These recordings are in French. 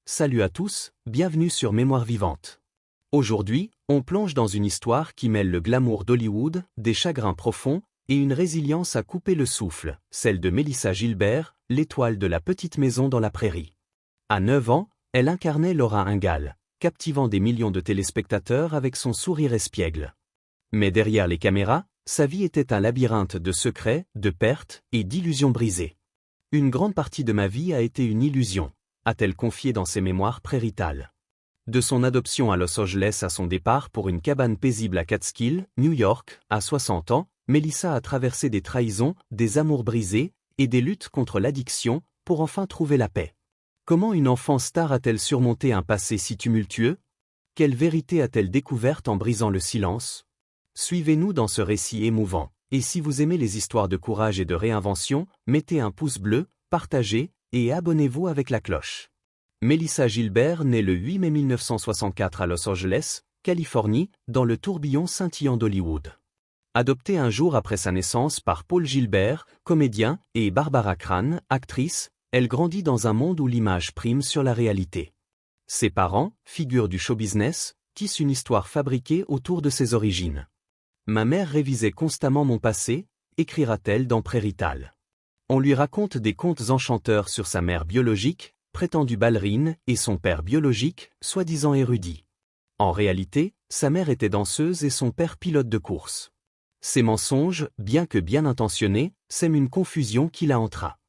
Salut à tous, bienvenue sur Mémoire vivante. Aujourd'hui, on plonge dans une histoire qui mêle le glamour d'Hollywood, des chagrins profonds, et une résilience à couper le souffle, celle de Melissa Gilbert, l'étoile de la petite maison dans la prairie. À 9 ans, elle incarnait Laura Ingalls, captivant des millions de téléspectateurs avec son sourire espiègle. Mais derrière les caméras, sa vie était un labyrinthe de secrets, de pertes et d'illusions brisées. Une grande partie de ma vie a été une illusion, a-t-elle confié dans ses mémoires préritales. De son adoption à Los Angeles à son départ pour une cabane paisible à Catskill, New York, à 60 ans, Melissa a traversé des trahisons, des amours brisés et des luttes contre l'addiction pour enfin trouver la paix. Comment une enfant star a-t-elle surmonté un passé si tumultueux? Quelle vérité a-t-elle découverte en brisant le silence? Suivez-nous dans ce récit émouvant, et si vous aimez les histoires de courage et de réinvention, mettez un pouce bleu, partagez, et abonnez-vous avec la cloche. Melissa Gilbert naît le 8 mai 1964 à Los Angeles, Californie, dans le tourbillon scintillant d'Hollywood. Adoptée un jour après sa naissance par Paul Gilbert, comédien, et Barbara Crain, actrice, elle grandit dans un monde où l'image prime sur la réalité. Ses parents, figures du show business, tissent une histoire fabriquée autour de ses origines. Ma mère révisait constamment mon passé, écrira-t-elle dans Prairital. On lui raconte des contes enchanteurs sur sa mère biologique, prétendue ballerine, et son père biologique, soi-disant érudit. En réalité, sa mère était danseuse et son père pilote de course. Ces mensonges, bien que bien intentionnés, sèment une confusion qui la hantera.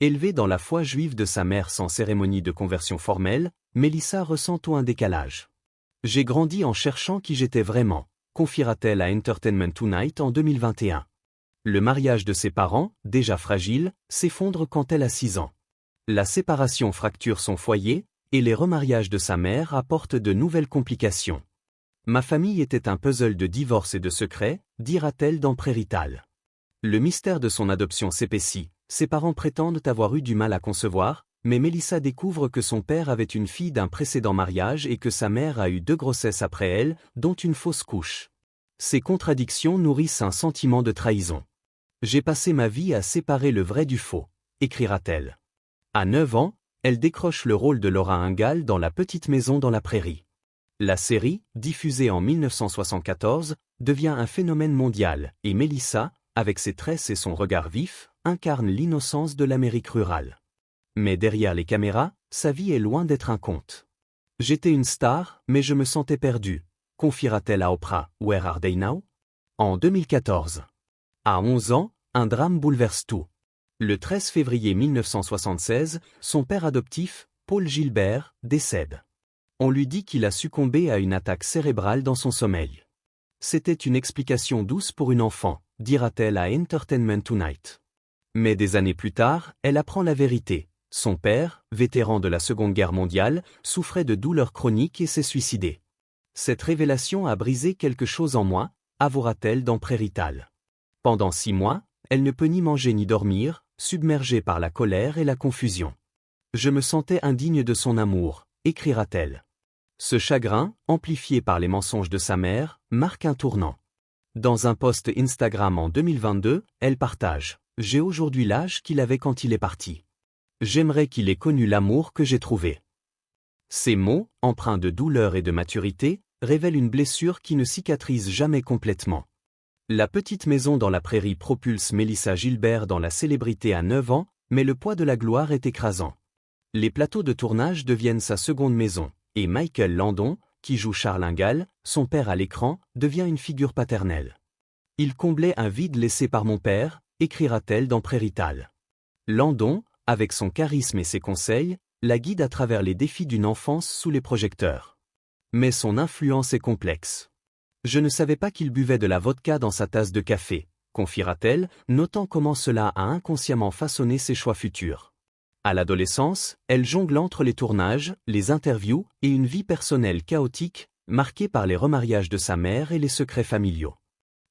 Élevée dans la foi juive de sa mère sans cérémonie de conversion formelle, Melissa ressent un décalage. J'ai grandi en cherchant qui j'étais vraiment, confiera-t-elle à Entertainment Tonight en 2021. Le mariage de ses parents, déjà fragile, s'effondre quand elle a 6 ans. La séparation fracture son foyer, et les remariages de sa mère apportent de nouvelles complications. Ma famille était un puzzle de divorce et de secrets, dira-t-elle dans Prairital. Le mystère de son adoption s'épaissit, ses parents prétendent avoir eu du mal à concevoir, mais Melissa découvre que son père avait une fille d'un précédent mariage et que sa mère a eu 2 grossesses après elle, dont une fausse couche. Ces contradictions nourrissent un sentiment de trahison. J'ai passé ma vie à séparer le vrai du faux, écrira-t-elle. À 9 ans, elle décroche le rôle de Laura Ingalls dans La petite maison dans la prairie. La série, diffusée en 1974, devient un phénomène mondial, et Melissa, avec ses tresses et son regard vif, incarne l'innocence de l'Amérique rurale. Mais derrière les caméras, sa vie est loin d'être un conte. J'étais une star, mais je me sentais perdue, confiera-t-elle à Oprah, Where Are They Now? En 2014. À 11 ans, un drame bouleverse tout. Le 13 février 1976, son père adoptif, Paul Gilbert, décède. On lui dit qu'il a succombé à une attaque cérébrale dans son sommeil. C'était une explication douce pour une enfant, dira-t-elle à Entertainment Tonight. Mais des années plus tard, elle apprend la vérité. Son père, vétéran de la Seconde Guerre mondiale, souffrait de douleurs chroniques et s'est suicidé. Cette révélation a brisé quelque chose en moi, avouera-t-elle dans Prairital. Pendant 6 mois, elle ne peut ni manger ni dormir, submergée par la colère et la confusion. Je me sentais indigne de son amour, écrira-t-elle. Ce chagrin, amplifié par les mensonges de sa mère, marque un tournant. Dans un post Instagram en 2022, elle partage « J'ai aujourd'hui l'âge qu'il avait quand il est parti. J'aimerais qu'il ait connu l'amour que j'ai trouvé. » Ces mots, empreints de douleur et de maturité, révèlent une blessure qui ne cicatrise jamais complètement. La petite maison dans la prairie propulse Melissa Gilbert dans la célébrité à 9 ans, mais le poids de la gloire est écrasant. Les plateaux de tournage deviennent sa seconde maison, et Michael Landon, qui joue Charles Ingalls, son père à l'écran, devient une figure paternelle. Il comblait un vide laissé par mon père, écrira-t-elle dans Prairital. Landon, avec son charisme et ses conseils, la guide à travers les défis d'une enfance sous les projecteurs. Mais son influence est complexe. Je ne savais pas qu'il buvait de la vodka dans sa tasse de café, confiera-t-elle, notant comment cela a inconsciemment façonné ses choix futurs. À l'adolescence, elle jongle entre les tournages, les interviews et une vie personnelle chaotique, marquée par les remariages de sa mère et les secrets familiaux.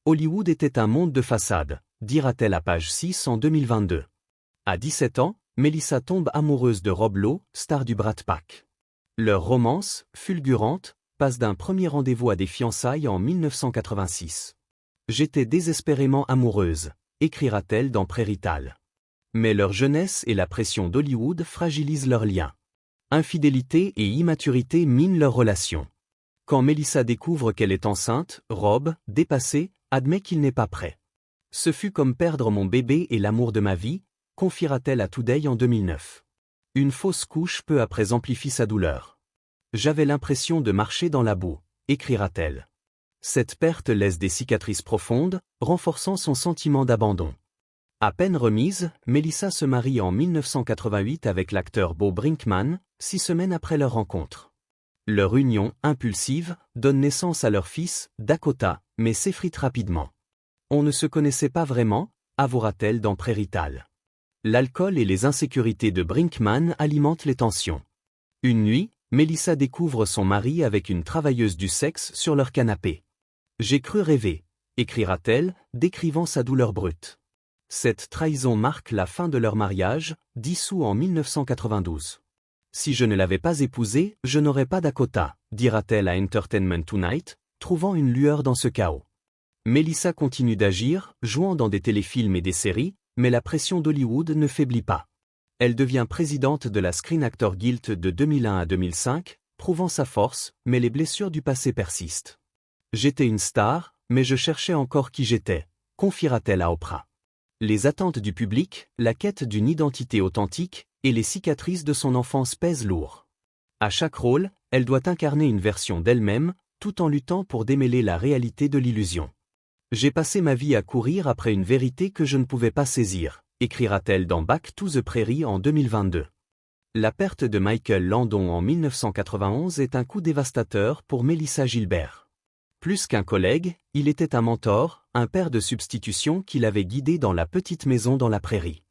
Hollywood était un monde de façade, dira-t-elle à page 6 en 2022. À 17 ans, Melissa tombe amoureuse de Rob Lowe, star du Brat Pack. Leur romance, fulgurante, passe d'un premier rendez-vous à des fiançailles en 1986. J'étais désespérément amoureuse, écrira-t-elle dans Prairital. Mais leur jeunesse et la pression d'Hollywood fragilisent leur lien. Infidélité et immaturité minent leur relation. Quand Melissa découvre qu'elle est enceinte, Rob, dépassé, admet qu'il n'est pas prêt. Ce fut comme perdre mon bébé et l'amour de ma vie, confiera-t-elle à Today en 2009. Une fausse couche peu après amplifie sa douleur. J'avais l'impression de marcher dans la boue, écrira-t-elle. Cette perte laisse des cicatrices profondes, renforçant son sentiment d'abandon. À peine remise, Melissa se marie en 1988 avec l'acteur Bo Brinkman, 6 semaines après leur rencontre. Leur union, impulsive, donne naissance à leur fils, Dakota, mais s'effrite rapidement. On ne se connaissait pas vraiment, avouera-t-elle dans Prairital. L'alcool et les insécurités de Brinkman alimentent les tensions. Une nuit, Melissa découvre son mari avec une travailleuse du sexe sur leur canapé. « J'ai cru rêver », écrira-t-elle, décrivant sa douleur brute. Cette trahison marque la fin de leur mariage, dissous en 1992. « Si je ne l'avais pas épousé, je n'aurais pas Dakota », dira-t-elle à Entertainment Tonight, trouvant une lueur dans ce chaos. Melissa continue d'agir, jouant dans des téléfilms et des séries, mais la pression d'Hollywood ne faiblit pas. Elle devient présidente de la Screen Actors Guild de 2001 à 2005, prouvant sa force, mais les blessures du passé persistent. « J'étais une star, mais je cherchais encore qui j'étais », confiera-t-elle à Oprah. Les attentes du public, la quête d'une identité authentique, et les cicatrices de son enfance pèsent lourd. À chaque rôle, elle doit incarner une version d'elle-même, tout en luttant pour démêler la réalité de l'illusion. « J'ai passé ma vie à courir après une vérité que je ne pouvais pas saisir », écrira-t-elle dans Back to the Prairie en 2022. La perte de Michael Landon en 1991 est un coup dévastateur pour Melissa Gilbert. Plus qu'un collègue, il était un mentor, un père de substitution qui l'avait guidé dans la petite maison dans la prairie.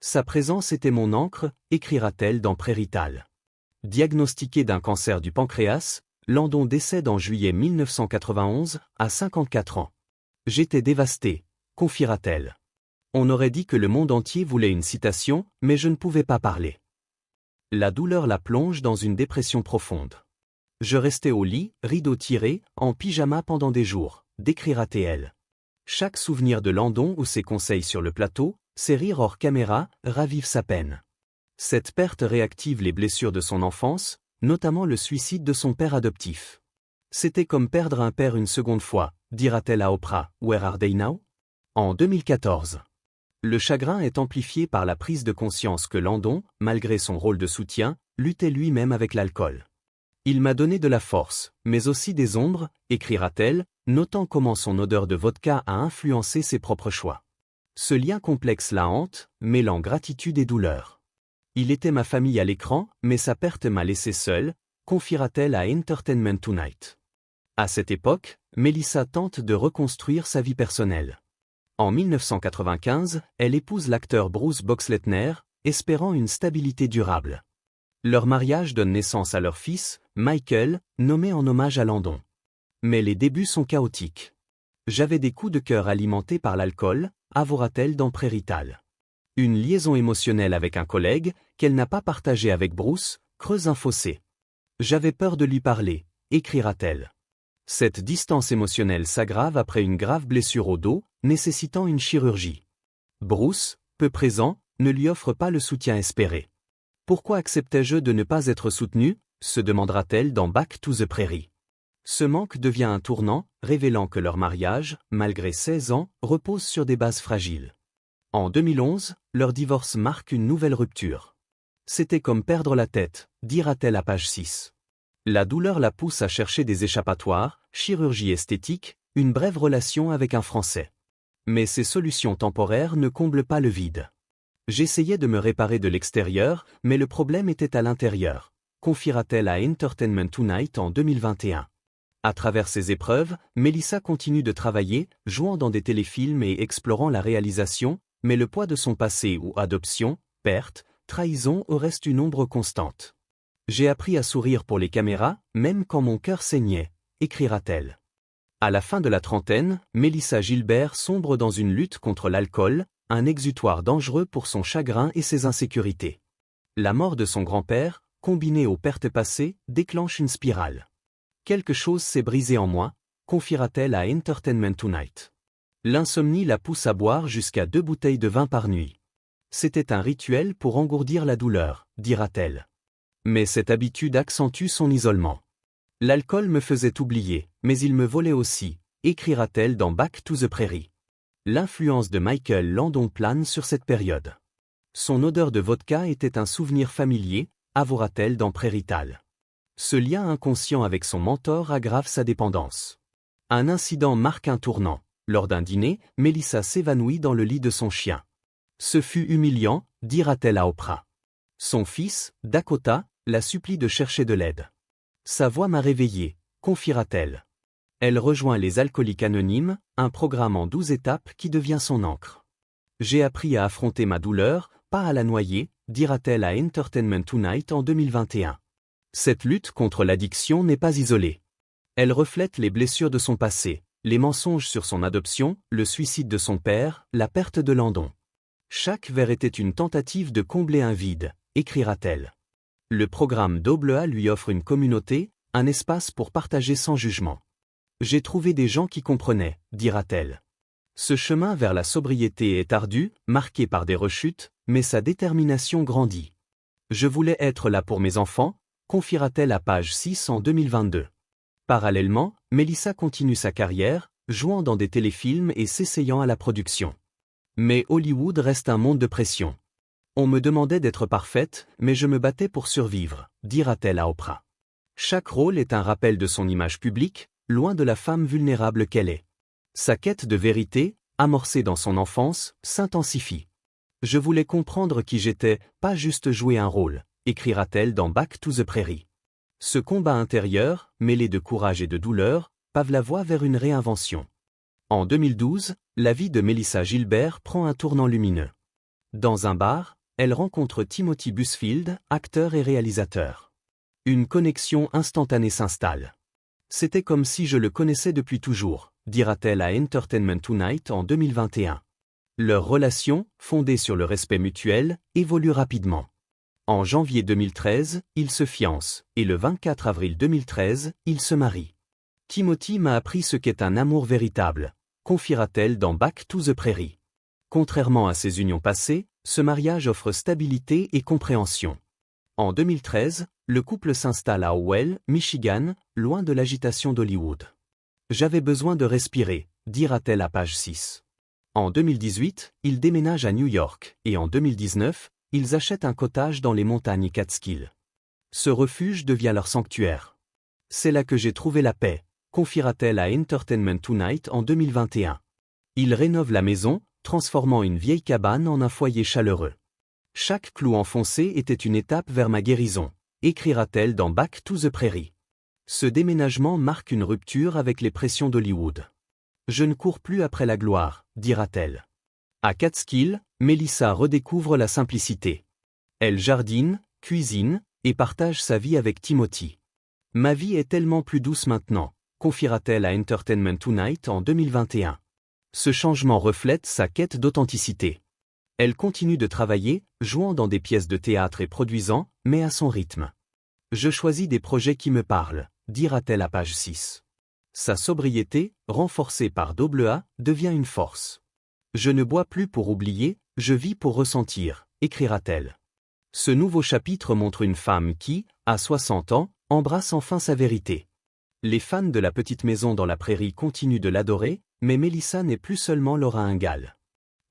Sa présence était mon encre, écrira-t-elle dans Prairital. Diagnostiqué d'un cancer du pancréas, Landon décède en juillet 1991, à 54 ans. « J'étais dévastée », confiera-t-elle. On aurait dit que le monde entier voulait une citation, mais je ne pouvais pas parler. La douleur la plonge dans une dépression profonde. Je restais au lit, rideau tiré, en pyjama pendant des jours, décrira-t-elle. Chaque souvenir de Landon ou ses conseils sur le plateau, ses rires hors caméra, ravivent sa peine. Cette perte réactive les blessures de son enfance, notamment le suicide de son père adoptif. C'était comme perdre un père une seconde fois, dira-t-elle à Oprah, « Where are they now ?» En 2014. Le chagrin est amplifié par la prise de conscience que Landon, malgré son rôle de soutien, luttait lui-même avec l'alcool. « Il m'a donné de la force, mais aussi des ombres », écrira-t-elle, notant comment son odeur de vodka a influencé ses propres choix. Ce lien complexe la hante, mêlant gratitude et douleur. « Il était ma famille à l'écran, mais sa perte m'a laissé seule », confiera-t-elle à Entertainment Tonight. À cette époque, Melissa tente de reconstruire sa vie personnelle. En 1995, elle épouse l'acteur Bruce Boxleitner, espérant une stabilité durable. Leur mariage donne naissance à leur fils, Michael, nommé en hommage à Landon. Mais les débuts sont chaotiques. J'avais des coups de cœur alimentés par l'alcool, avouera-t-elle dans Prairital. Une liaison émotionnelle avec un collègue, qu'elle n'a pas partagée avec Bruce, creuse un fossé. J'avais peur de lui parler, écrira-t-elle. Cette distance émotionnelle s'aggrave après une grave blessure au dos, nécessitant une chirurgie. Bruce, peu présent, ne lui offre pas le soutien espéré. Pourquoi acceptais-je de ne pas être soutenu, se demandera-t-elle dans Back to the Prairie. Ce manque devient un tournant, révélant que leur mariage, malgré 16 ans, repose sur des bases fragiles. En 2011, leur divorce marque une nouvelle rupture. C'était comme perdre la tête, dira-t-elle à page 6. La douleur la pousse à chercher des échappatoires, chirurgie esthétique, une brève relation avec un Français. Mais ces solutions temporaires ne comblent pas le vide. J'essayais de me réparer de l'extérieur, mais le problème était à l'intérieur, confiera-t-elle à Entertainment Tonight en 2021. À travers ces épreuves, Melissa continue de travailler, jouant dans des téléfilms et explorant la réalisation, mais le poids de son passé ou adoption, perte, trahison reste une ombre constante. J'ai appris à sourire pour les caméras, même quand mon cœur saignait, écrira-t-elle. À la fin de la trentaine, Melissa Gilbert sombre dans une lutte contre l'alcool, un exutoire dangereux pour son chagrin et ses insécurités. La mort de son grand-père, combinée aux pertes passées, déclenche une spirale. Quelque chose s'est brisé en moi, confiera-t-elle à Entertainment Tonight. L'insomnie la pousse à boire jusqu'à 2 bouteilles de vin par nuit. C'était un rituel pour engourdir la douleur, dira-t-elle. Mais cette habitude accentue son isolement. L'alcool me faisait oublier, mais il me volait aussi, écrira-t-elle dans Back to the Prairie. L'influence de Michael Landon plane sur cette période. Son odeur de vodka était un souvenir familier, avouera-t-elle dans Prairital. Ce lien inconscient avec son mentor aggrave sa dépendance. Un incident marque un tournant. Lors d'un dîner, Melissa s'évanouit dans le lit de son chien. Ce fut humiliant, dira-t-elle à Oprah. Son fils, Dakota, la supplie de chercher de l'aide. Sa voix m'a réveillée, confiera-t-elle. Elle rejoint les Alcooliques Anonymes, un programme en 12 étapes qui devient son encre. J'ai appris à affronter ma douleur, pas à la noyer, dira-t-elle à Entertainment Tonight en 2021. Cette lutte contre l'addiction n'est pas isolée. Elle reflète les blessures de son passé, les mensonges sur son adoption, le suicide de son père, la perte de Landon. Chaque verre était une tentative de combler un vide, écrira-t-elle. Le programme AA lui offre une communauté, un espace pour partager sans jugement. J'ai trouvé des gens qui comprenaient, dira-t-elle. Ce chemin vers la sobriété est ardu, marqué par des rechutes, mais sa détermination grandit. Je voulais être là pour mes enfants, confiera-t-elle à page 6 en 2022. Parallèlement, Melissa continue sa carrière, jouant dans des téléfilms et s'essayant à la production. Mais Hollywood reste un monde de pression. On me demandait d'être parfaite, mais je me battais pour survivre, dira-t-elle à Oprah. Chaque rôle est un rappel de son image publique, loin de la femme vulnérable qu'elle est. Sa quête de vérité, amorcée dans son enfance, s'intensifie. Je voulais comprendre qui j'étais, pas juste jouer un rôle, écrira-t-elle dans Back to the Prairie. Ce combat intérieur, mêlé de courage et de douleur, pave la voie vers une réinvention. En 2012, la vie de Melissa Gilbert prend un tournant lumineux. Dans un bar, elle rencontre Timothy Busfield, acteur et réalisateur. Une connexion instantanée s'installe. C'était comme si je le connaissais depuis toujours, dira-t-elle à Entertainment Tonight en 2021. Leur relation, fondée sur le respect mutuel, évolue rapidement. En janvier 2013, ils se fiancent, et le 24 avril 2013, ils se marient. Timothy m'a appris ce qu'est un amour véritable, confiera-t-elle dans Back to the Prairie. Contrairement à ses unions passées, ce mariage offre stabilité et compréhension. En 2013, le couple s'installe à Howell, Michigan, loin de l'agitation d'Hollywood. J'avais besoin de respirer, dira-t-elle à page 6. En 2018, ils déménagent à New York, et en 2019, ils achètent un cottage dans les montagnes Catskills. Ce refuge devient leur sanctuaire. C'est là que j'ai trouvé la paix, confiera-t-elle à Entertainment Tonight en 2021. Ils rénovent la maison, transformant une vieille cabane en un foyer chaleureux. Chaque clou enfoncé était une étape vers ma guérison, écrira-t-elle dans Back to the Prairie. Ce déménagement marque une rupture avec les pressions d'Hollywood. Je ne cours plus après la gloire, dira-t-elle. À Catskill, Melissa redécouvre la simplicité. Elle jardine, cuisine, et partage sa vie avec Timothy. Ma vie est tellement plus douce maintenant, confiera-t-elle à Entertainment Tonight en 2021. Ce changement reflète sa quête d'authenticité. Elle continue de travailler, jouant dans des pièces de théâtre et produisant, mais à son rythme. Je choisis des projets qui me parlent, dira-t-elle à page 6. Sa sobriété, renforcée par AA, devient une force. Je ne bois plus pour oublier, je vis pour ressentir, écrira-t-elle. Ce nouveau chapitre montre une femme qui, à 60 ans, embrasse enfin sa vérité. Les fans de la petite maison dans la prairie continuent de l'adorer, mais Melissa n'est plus seulement Laura Ingalls.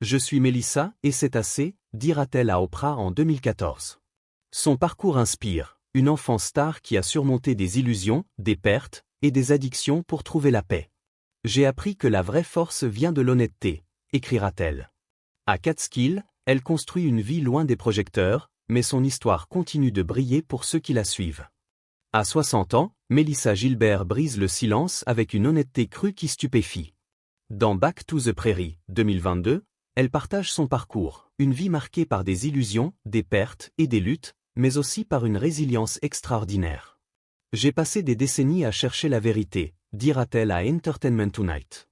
Je suis Melissa, et c'est assez, dira-t-elle à Oprah en 2014. Son parcours inspire, une enfant star qui a surmonté des illusions, des pertes, et des addictions pour trouver la paix. J'ai appris que la vraie force vient de l'honnêteté, écrira-t-elle. À Catskill, elle construit une vie loin des projecteurs, mais son histoire continue de briller pour ceux qui la suivent. À 60 ans, Melissa Gilbert brise le silence avec une honnêteté crue qui stupéfie. Dans Back to the Prairie, 2022, elle partage son parcours, une vie marquée par des illusions, des pertes et des luttes, mais aussi par une résilience extraordinaire. J'ai passé des décennies à chercher la vérité, dira-t-elle à Entertainment Tonight.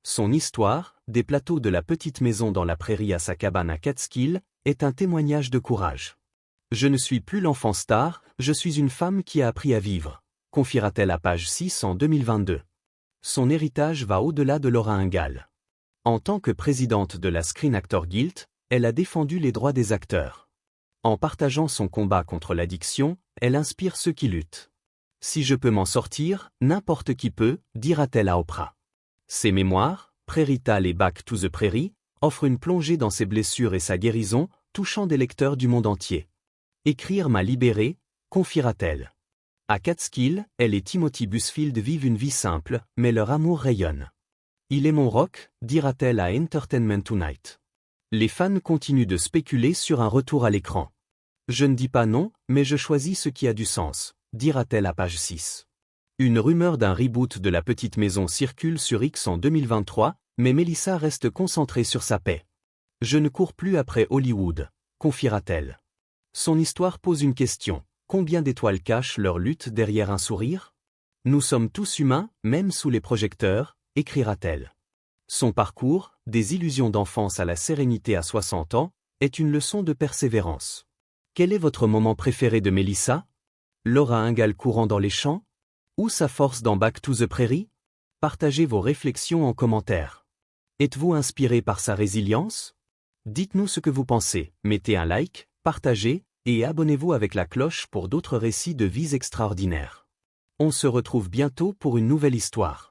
Son histoire, des plateaux de la petite maison dans la prairie à sa cabane à Catskill, est un témoignage de courage. Je ne suis plus l'enfant star, je suis une femme qui a appris à vivre, confiera-t-elle à page 6 en 2022. Son héritage va au-delà de Laura Ingalls. En tant que présidente de la Screen Actors Guild, elle a défendu les droits des acteurs. En partageant son combat contre l'addiction, elle inspire ceux qui luttent. Si je peux m'en sortir, n'importe qui peut, dira-t-elle à Oprah. Ses mémoires, Prairital et Back to the Prairie, offrent une plongée dans ses blessures et sa guérison, touchant des lecteurs du monde entier. Écrire m'a libérée, confiera-t-elle. À Catskill, elle et Timothy Busfield vivent une vie simple, mais leur amour rayonne. Il est mon rock, dira-t-elle à Entertainment Tonight. Les fans continuent de spéculer sur un retour à l'écran. Je ne dis pas non, mais je choisis ce qui a du sens, dira-t-elle à page 6. Une rumeur d'un reboot de La Petite Maison circule sur X en 2023, mais Melissa reste concentrée sur sa paix. Je ne cours plus après Hollywood, confiera-t-elle. Son histoire pose une question. Combien d'étoiles cachent leur lutte derrière un sourire? Nous sommes tous humains, même sous les projecteurs, écrira-t-elle. Son parcours, des illusions d'enfance à la sérénité à 60 ans, est une leçon de persévérance. Quel est votre moment préféré de Melissa? Laura Ingalls courant dans les champs? Ou sa force dans Back to the Prairie? Partagez vos réflexions en commentaire. Êtes-vous inspiré par sa résilience? Dites-nous ce que vous pensez, mettez un like, partagez, et abonnez-vous avec la cloche pour d'autres récits de vies extraordinaires. On se retrouve bientôt pour une nouvelle histoire.